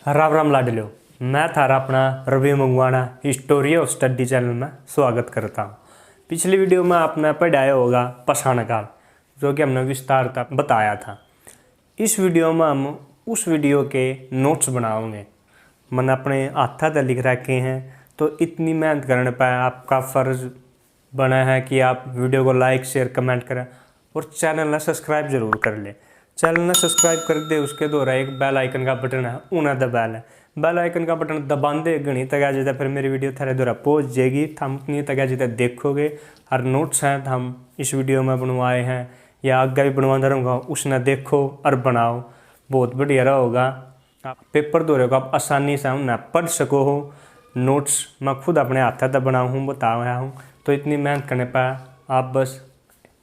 राम राम लाडलो। मैं थारा अपना रवि मंगवाना हिस्टोरी ऑफ स्टडी चैनल में स्वागत करता हूँ। पिछली वीडियो में आपने पढ़ाया होगा पाषाण काल, जो कि हमने विस्तार बताया था। इस वीडियो में हम उस वीडियो के नोट्स बनाओगे। मैंने अपने हाथा तक लिख रखे हैं, तो इतनी मेहनत करने पर आपका फ़र्ज बना है कि आप वीडियो को लाइक शेयर कमेंट करें और चैनल ने सब्सक्राइब जरूर कर ले। चैनल ने सब्सक्राइब कर दे, उसके द्वारा एक बेल आइकन का बटन है, उन्हें दबा लें। बेल आइकन का बटन दबाते घनी तक आ जाता, फिर मेरी वीडियो थारे द्वारा पहुँच जाएगी। हम उतनी तक आ जाता देखोगे। और नोट्स हैं हम इस वीडियो में बनवाए हैं या आगे भी बनवाता रहूँगा, उसने देखो और बनाओ, बहुत बढ़िया होगा। आप पेपर दौरे को आप आसानी से उन्हें पढ़ सको हो। नोट्स मैं खुद अपने हाथ तक बनाऊँ हूँ, बता रहा हूँ, तो इतनी मेहनत करने पर आप बस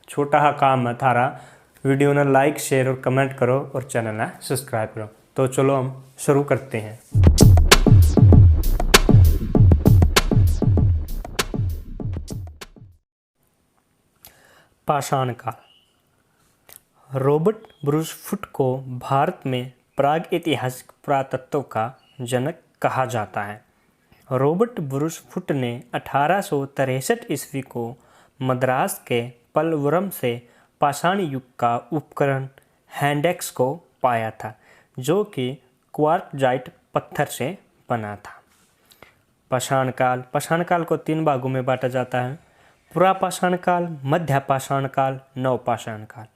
छोटा सा काम है थारा, वीडियो ने लाइक शेयर और कमेंट करो और चैनल ने सब्सक्राइब करो। तो चलो हम शुरू करते हैं। पाषाण काल। रॉबर्ट ब्रूस फुट को भारत में प्रागैतिहासिक पुरातत्व का जनक कहा जाता है। रॉबर्ट ब्रूस फुट ने 1863 ईस्वी को मद्रास के पलवरम से पाषाण युग का उपकरण हैंडेक्स को पाया था, जो कि क्वार्टजाइट पत्थर से बना था। पाषाण काल को 3 भागों में बांटा जाता है: पुरापाषाण काल, मध्य पाषाण काल, नवपाषाण काल।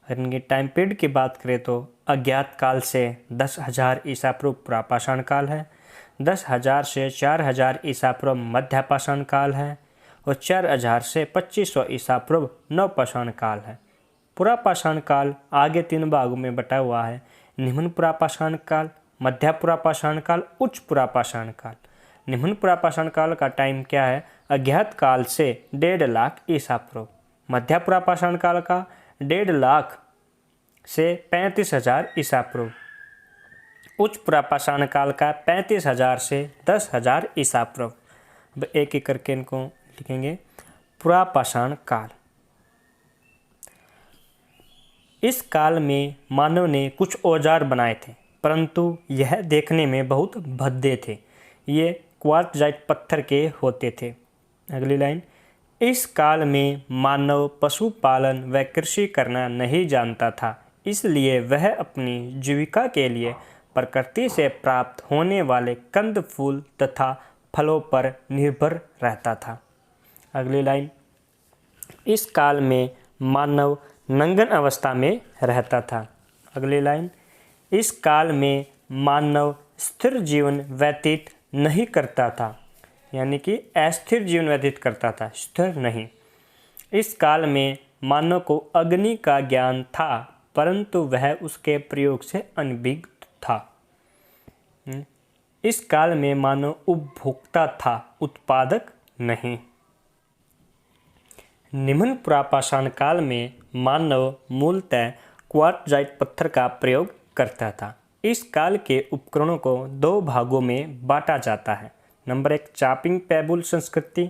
अगर इनके टाइम पीरियड की बात करें तो अज्ञात काल से 10,000 ईसा पूर्व पुरापाषाण काल है, 10,000 से 4,000 ईसा पूर्व मध्य पाषाण काल है और 4,000 से 2,500 ईसा पूर्व नवपाषाण काल है। पुरापाषाण काल आगे 3 भागों में बटा हुआ है: निम्न पुरापाषाण काल, मध्य पुरापाषाण काल, उच्च पुरापाषाण काल। निम्न पुरापाषाण काल का टाइम क्या है? अज्ञात काल से 1.5 लाख ईसा पूर्व। मध्य पुरापाषाण काल का 1.5 लाख से 35,000 ईसा पूर्व। उच्च पुरापाषाण काल का 35,000 से 10,000 ईसा पूर्व। अब एक एक करके इनको लिखेंगे। पुरापाषाण काल। इस काल में मानव ने कुछ औजार बनाए थे, परंतु यह देखने में बहुत भद्दे थे। ये क्वार्टजाइट पत्थर के होते थे। अगली लाइन। इस काल में मानव पशुपालन व कृषि करना नहीं जानता था, इसलिए वह अपनी जीविका के लिए प्रकृति से प्राप्त होने वाले कंद फूल तथा फलों पर निर्भर रहता था। अगली लाइन। इस काल में मानव नंगन अवस्था में रहता था। अगली लाइन। इस काल में मानव स्थिर जीवन व्यतीत नहीं करता था, यानी कि अस्थिर जीवन व्यतीत करता था, स्थिर नहीं। इस काल में मानव को अग्नि का ज्ञान था, परंतु वह उसके प्रयोग से अनभिज्ञ था। इस काल में मानव उपभोक्ता था, उत्पादक नहीं। निम्न पुरापाषाण काल में मानव मूलतः क्वार्टजाइट पत्थर का प्रयोग करता था। इस काल के उपकरणों को 2 भागों में बांटा जाता है। नंबर 1, चापिंग पेबुल संस्कृति।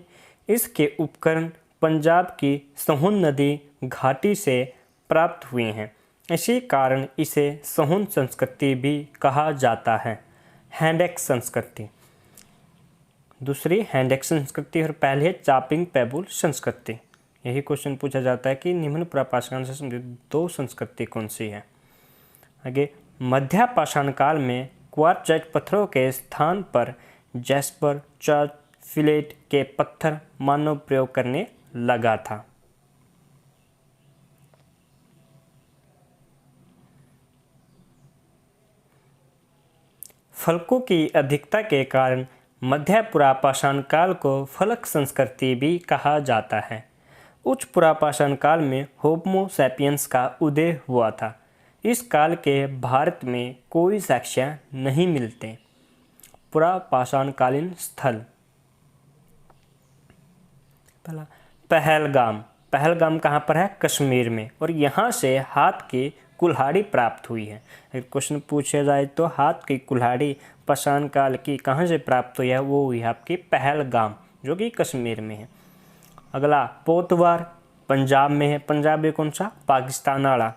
इसके उपकरण पंजाब की सोहन नदी घाटी से प्राप्त हुए हैं, इसी कारण इसे सोहन संस्कृति भी कहा जाता है। हैंडेक्स संस्कृति। दूसरी हैंडेक्स संस्कृति और पहले है चापिंग पेबुल संस्कृति। यही क्वेश्चन पूछा जाता है कि निम्न पुरापाषाण से संबंधित 2 संस्कृति कौन सी है। आगे, मध्य पाषाण काल में क्वार्टजाइट पत्थरों के स्थान पर जैस्पर, चार्ज, फिलेट के पत्थर मानव प्रयोग करने लगा था। फलकों की अधिकता के कारण मध्य पुरापाषाण काल को फलक संस्कृति भी कहा जाता है। उच्च पुरापाषाण काल में होमो सैपियंस का उदय हुआ था। इस काल के भारत में कोई साक्ष्य नहीं मिलते। पुरापाषाणकालीन स्थल। पहलगाम कहाँ पर है? कश्मीर में। और यहाँ से हाथ की कुल्हाड़ी प्राप्त हुई है। अगर क्वेश्चन पूछा जाए तो हाथ की कुल्हाड़ी पाषाण काल की कहाँ से प्राप्त हुई है? वो हुई है आपकी पहलगाम, जो कि कश्मीर में है। अगला, पोतवार पंजाब में है। पंजाब में कौन सा? पाकिस्तान वाला।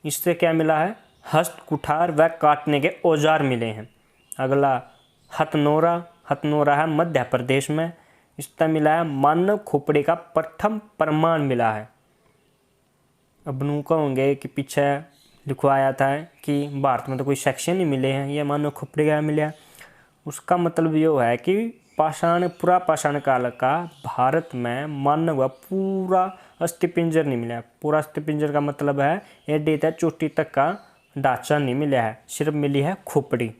इससे क्या मिला है? हस्त कुठार व काटने के औजार मिले हैं। अगला हथनोरा, हथनोरा है मध्य प्रदेश में, इसका मिला है मानव खोपड़ी का प्रथम प्रमाण मिला है। अब नू कहोगे कि पीछे लिखवाया था कि भारत में तो कोई सेक्शन नहीं मिले हैं, ये मानव खोपड़ी का मिला। उसका मतलब ये है कि पूरा पाषाण काल का भारत में मानव का पूरा अस्थिपिंजर नहीं मिला है। पूरा अस्थिपिंजर का मतलब है एडी तक चोटी तक का ढांचा नहीं मिला है, सिर्फ मिली है खोपड़ी।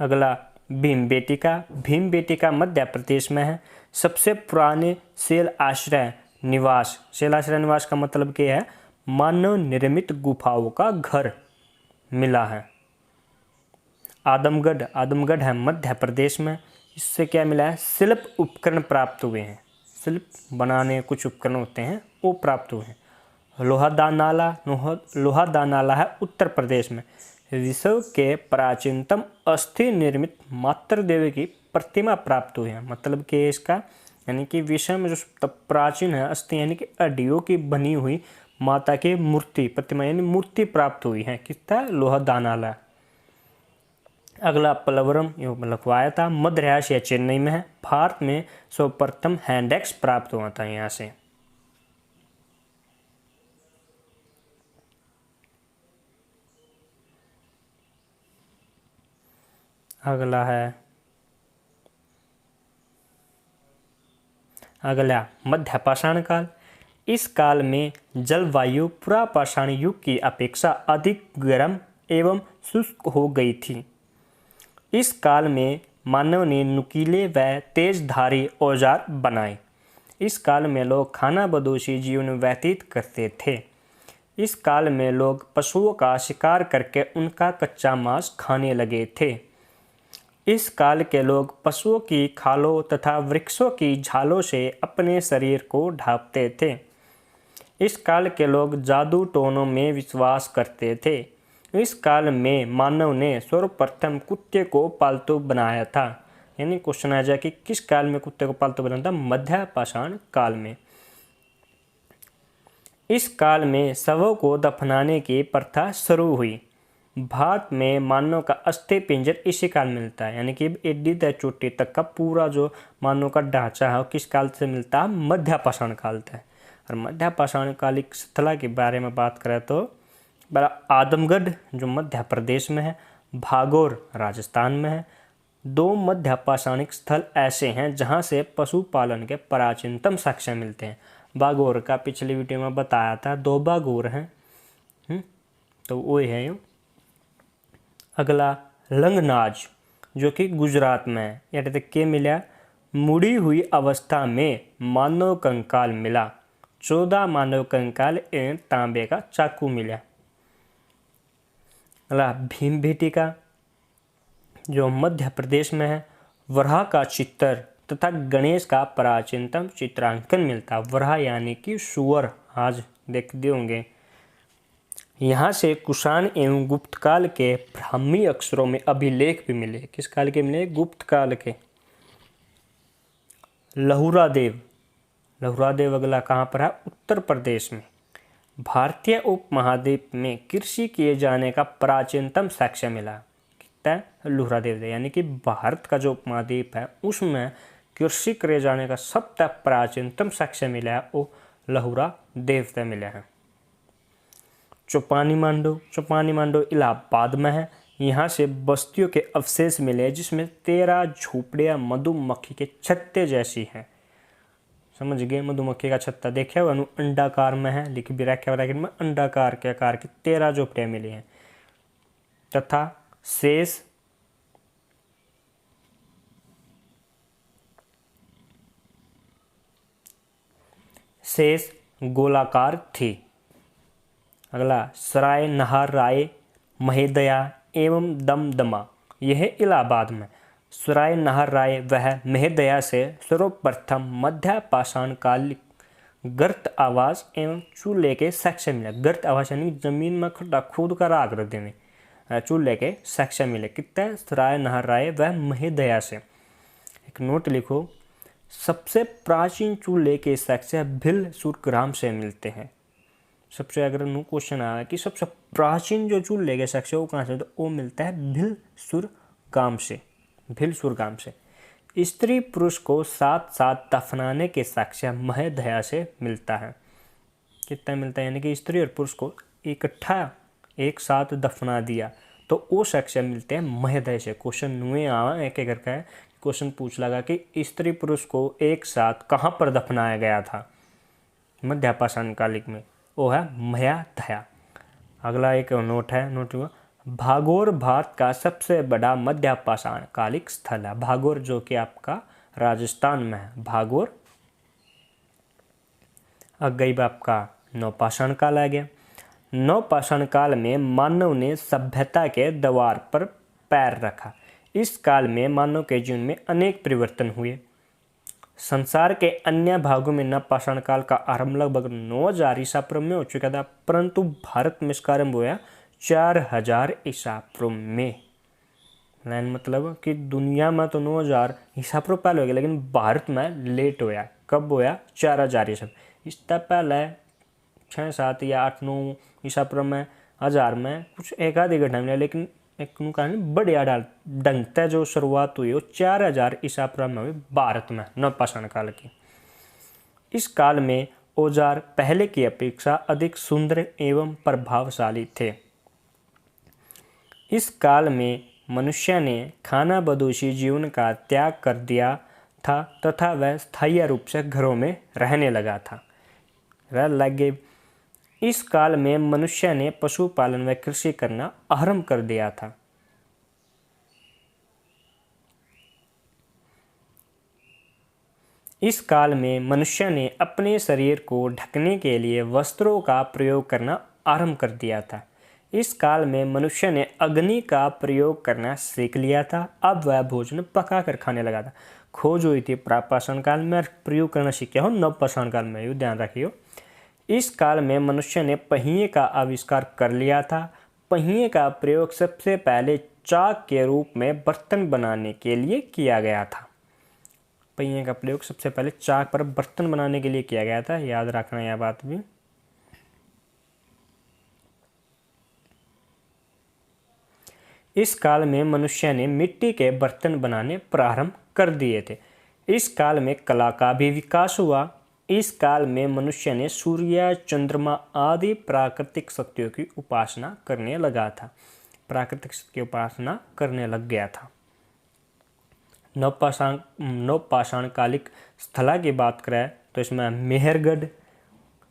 अगला भीमबेटका, भीमबेटका मध्य प्रदेश में है। सबसे पुराने शैल आश्रय निवास, शैल आश्रय निवास का मतलब क्या है, मानव निर्मित गुफाओं का घर मिला है। आदमगढ़, आदमगढ़ है मध्य प्रदेश में, इससे क्या मिला है, शिल्प उपकरण प्राप्त हुए हैं। शिल्प बनाने कुछ उपकरण होते हैं वो प्राप्त हुए हैं। लोहादानाला, लोहादानाला है उत्तर प्रदेश में, विश्व के प्राचीनतम अस्थि निर्मित मातृ देवी की प्रतिमा प्राप्त हुई है। मतलब कि इसका यानी कि विश्व में जो प्राचीन है अस्थि यानी कि हड्डियों की बनी हुई माता की मूर्ति प्रतिमा यानी मूर्ति प्राप्त हुई है, किसका, लोहादानाला। अगला पलवरम, ये लिखवाया था मद्रास या चेन्नई में है। भारत में सर्वप्रथम हैंडेक्स प्राप्त हुआ था यहाँ से। अगला है मध्य पाषाण काल। इस काल में जलवायु पुरापाषाण युग की अपेक्षा अधिक गर्म एवं शुष्क हो गई थी। इस काल में मानव ने नुकीले व तेजधारी औजार बनाए। इस काल में लोग खानाबदोशी जीवन व्यतीत करते थे। इस काल में लोग पशुओं का शिकार करके उनका कच्चा मांस खाने लगे थे। इस काल के लोग पशुओं की खालों तथा वृक्षों की छालों से अपने शरीर को ढांपते थे। इस काल के लोग जादू टोनों में विश्वास करते थे। इस काल में मानव ने सर्वप्रथम कुत्ते को पालतू बनाया था। यानी क्वेश्चन आ जाए कि किस काल में कुत्ते को पालतू बनाया था, मध्य पाषाण काल में। इस काल में शवों को दफनाने की प्रथा शुरू हुई। भारत में मानव का अस्थि पिंजर इसी काल मिलता है, यानी कि एडी से चोटी तक का पूरा जो मानव का ढांचा है किस काल से मिलता है, मध्य पाषाण काल से। और मध्य पाषाण कालिक स्थला के बारे में बात करें तो आदमगढ़ जो मध्य प्रदेश में है, भागौर राजस्थान में है। दो मध्य पाषाणिक स्थल ऐसे हैं जहां से पशुपालन के प्राचीनतम साक्ष्य मिलते हैं। भागौर का पिछली वीडियो में बताया था, 2 भागौर हैं, तो वो है यूँ। अगला लंगनाज जो कि गुजरात में है। यहाँ तक के मिला, मुड़ी हुई अवस्था में मानव कंकाल मिला। 14 मानव कंकाल एवं तांबे का चाकू मिला। अगला भीमबेटका जो मध्य प्रदेश में है। वराह का चित्र तथा गणेश का प्राचीनतम चित्रांकन मिलता। वराह यानी कि सुअर, आज देखते होंगे। यहाँ से कुषाण एवं गुप्त काल के ब्राह्मी अक्षरों में अभिलेख भी मिले। किस काल के मिले, गुप्त काल के। लहुरादेव, लहुरादेव अगला कहाँ पर है, उत्तर प्रदेश में। भारतीय उपमहाद्वीप में कृषि किए जाने का प्राचीनतम साक्ष्य मिला, कितना, लहुरादेव से। यानी कि भारत का जो उपमहाद्वीप है उसमें कृषि किए जाने का सबसे प्राचीनतम साक्ष्य मिला है वो लहुरादेव से मिला है। चौपानी मांडो, चौपानी मांडो इलाहाबाद में है। यहाँ से बस्तियों के अवशेष मिले जिसमें 13 झोपड़ियाँ मधुमक्खी के छत्ते जैसी हैं। समझ गए, मधुमक्खी का छत्ता देखा हुआ, अंडाकार में है, लिख भी रखा हुआ में अंडाकार के आकार की 13 झोपड़ियाँ मिली हैं। तथा शेष गोलाकार थी। अगला सराय नहर राय महेदया एवं दमदमा, यह इलाहाबाद में। सराय नहर राय वह महेदया से सर्वप्रथम मध्य पाषाण काल गर्त आवास एवं चूल्हे के साक्ष्य मिले। गर्त आवास यानी जमीन में खड्डा खोद कर आकृति में चूल्हे के साक्ष्य मिले। कितने, सराय नहर राय वह महेदया से। एक नोट लिखो, सबसे प्राचीन चूल्हे के साक्ष्य भिल सूरग्राम से मिलते हैं। सबसे अगर नु क्वेश्चन आया कि सबसे प्राचीन जो चूल्हे के साक्ष्य वो कहाँ से, तो वो मिलता है भिलसुर गांव से। भिलसुर गांव से स्त्री पुरुष को साथ साथ दफनाने के साक्ष्य महदया से मिलता है। कितना मिलता है, यानी कि स्त्री और पुरुष को इकट्ठा एक साथ दफना दिया तो वो साक्ष्य मिलते हैं महदय से। क्वेश्चन नुए आवा एक एक करके क्वेश्चन पूछ लगा कि स्त्री पुरुष को एक साथ कहाँ पर दफनाया गया था मध्यपाषाण कालिक में, वो है महदया। अगला एक नोट है, नोट हुआ भागोर भारत का सबसे बड़ा मध्यपाषाण कालिक स्थल है। भागोर जो कि आपका राजस्थान में है, भागोर। अब गई आपका नवपाषाण काल आ गया। नवपाषाण काल में मानव ने सभ्यता के द्वार पर पैर रखा। इस काल में मानव के जीवन में अनेक परिवर्तन हुए। संसार के अन्य भागों में नवपाषाण काल का आरंभ लगभग 9000 ईसा पूर्व में हो चुका था, परंतु भारत में इसका आरंभ हुआ 4000 ईसा पूर्व में। लाइन मतलब कि दुनिया में तो 9000 ईसा पूर्व पहले हो गया, लेकिन भारत में लेट होया। कब होया, 4000 ईसा। इससे पहले 6, 7 या 8, 9 ईसा पूर्व में, 1000 में कुछ एक आधी घटना मिला, लेकिन एक कारण बढ़िया ढंग से जो शुरुआत हुई वो 4000 ईसा पूर्व में हुई भारत में नवपाषाण काल की। इस काल में औजार पहले की अपेक्षा अधिक सुंदर एवं प्रभावशाली थे। इस काल में मनुष्य ने खाना बदोशी जीवन का त्याग कर दिया था तथा वह स्थायी रूप से घरों में रहने लगा था। लगे इस काल में मनुष्य ने पशुपालन व कृषि करना आरंभ कर दिया था। इस काल में मनुष्य ने अपने शरीर को ढकने के लिए वस्त्रों का प्रयोग करना आरंभ कर दिया था। इस काल में मनुष्य ने अग्नि का प्रयोग करना सीख लिया था। अब वह भोजन पकाकर खाने लगा था। खोज हुई थी प्रापाषाण काल में, प्रयोग करना सीखा हो नवपाषाण काल में, ये ध्यान रखियो। इस काल में मनुष्य ने पहिए का आविष्कार कर लिया था। पहिए का प्रयोग सबसे पहले चाक के रूप में बर्तन बनाने के लिए किया गया था। पहिए का प्रयोग सबसे पहले चाक पर बर्तन बनाने के लिए किया गया था, याद रखना यह बात भी। इस काल में मनुष्य ने मिट्टी के बर्तन बनाने प्रारंभ कर दिए थे। इस काल में कला का भी विकास हुआ। इस काल में मनुष्य ने सूर्य, चंद्रमा आदि प्राकृतिक शक्तियों की उपासना करने लगा था। प्राकृतिक शक्ति की उपासना करने लग गया था। नवपाषाण कालिक स्थला की बात करें तो इसमें मेहरगढ़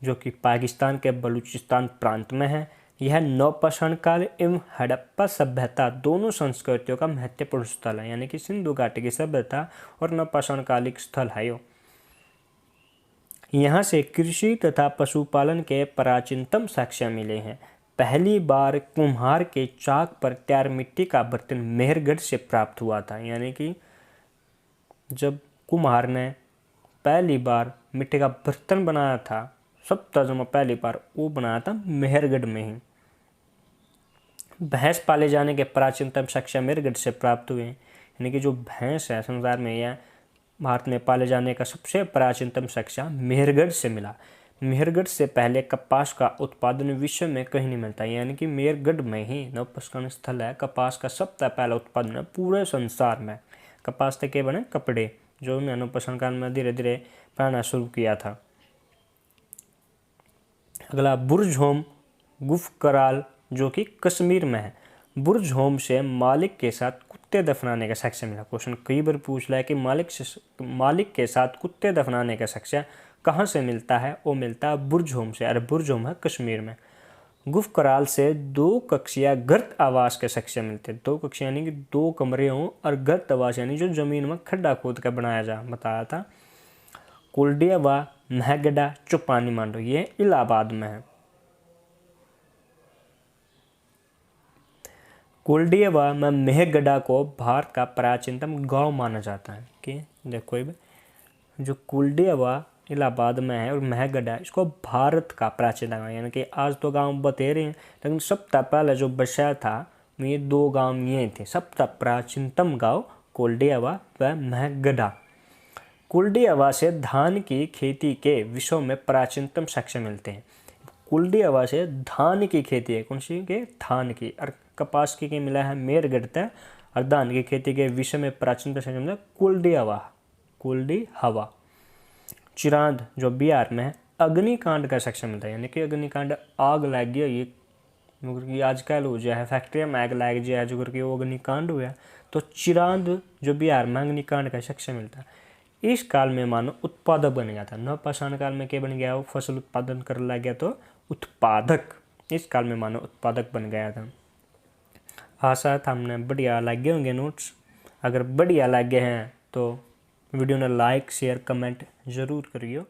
जो कि पाकिस्तान के बलूचिस्तान प्रांत में है, यह नवपाषाण काल एवं हड़प्पा सभ्यता दोनों संस्कृतियों का महत्वपूर्ण स्थल है। यानी कि सिंधु घाटी की सभ्यता और नवपाषाण कालिक स्थल है यो। यहाँ से कृषि तथा पशुपालन के प्राचीनतम साक्ष्य मिले हैं। पहली बार कुम्हार के चाक पर तैयार मिट्टी का बर्तन मेहरगढ़ से प्राप्त हुआ था। यानी कि जब कुम्हार ने पहली बार मिट्टी का बर्तन बनाया था, सब तर्जुमा पहली बार वो बनाया था मेहरगढ़ में ही। भैंस पाले जाने के प्राचीनतम साक्ष्य मेहरगढ़ से प्राप्त हुए। यानी कि जो भैंस है संसार में या भारत में पाले जाने का सबसे प्राचीनतम साक्ष्य मेहरगढ़ से मिला। मेहरगढ़ से पहले कपास का उत्पादन विश्व में कहीं नहीं मिलता। यानी कि मेहरगढ़ में ही नवपाषाण स्थल है। कपास का सबसे पहला उत्पादन है पूरे संसार में। कपास से क्या बने कपड़े, जो नवपाषाण काल में धीरे धीरे पहनना शुरू किया था। अगला बुर्ज-होम गुफकराल जो कि कश्मीर में है। बुर्ज-होम से मालिक के साथ कुत्ते दफनाने का साक्ष्य मिला। क्वेश्चन कई बार पूछ रहा है कि मालिक के साथ कुत्ते दफनाने का साक्ष्य कहाँ से मिलता है, वो मिलता है बुर्ज-होम से। अरे बुर्ज-होम है कश्मीर में। गुफकराल से 2 कक्षीय गर्त आवास के साक्ष्य मिलते हैं। 2 कक्षीय यानी कि 2 कमरे हों, और गर्त आवास यानी जो जमीन में खड्डा खोद कर बनाया जा बताया था। कुलडिया व महगढ़ा चुपानी मांडो ये इलाहाबाद में है। कुलडिया व महगढ़ा को भारत का प्राचीनतम गांव माना जाता है। कि देखो जो कुलडिया व इलाहाबाद में है और महगढ़ा, इसको भारत का प्राचीनतम गाँव, यानी कि आज तो गांव बतेरे हैं, लेकिन सबसे पहले जो बसा था ये 2 गांव ये थे। सबसे प्राचीनतम गांव कुलडिया व महगढ़ा। कुलडिया से धान की खेती के विषयों में प्राचीनतम साक्ष्य मिलते हैं। कुलडी हवा से धान की खेती है, कौन सी के, धान की। और कपास की मिला है मेर गढ़ता है, और धान की खेती के विषय में प्राचीन प्रश्न कुलडी हवा, कुलडी हवा। चिरांद जो बिहार में है, अग्निकांड का सेक्शन मिलता है, यानी कि अग्निकांड आग लग गई ये, क्योंकि आजकल हो जाए है फैक्ट्री में आग लग जाए जो करके वो अग्निकांड हुआ। तो चिरांद जो बिहार में अग्निकांड का सेक्शन मिलता है। इस काल में मानो उत्पादक बन गया था। नवपाषाण काल में क्या बन गया, वो फसल उत्पादन कर लग गया, तो उत्पादक। इस काल में मानो उत्पादक बन गया था। आशा है हमने बढ़िया लगे होंगे नोट्स। अगर बढ़िया लगे हैं तो वीडियो ने लाइक शेयर कमेंट ज़रूर करियो।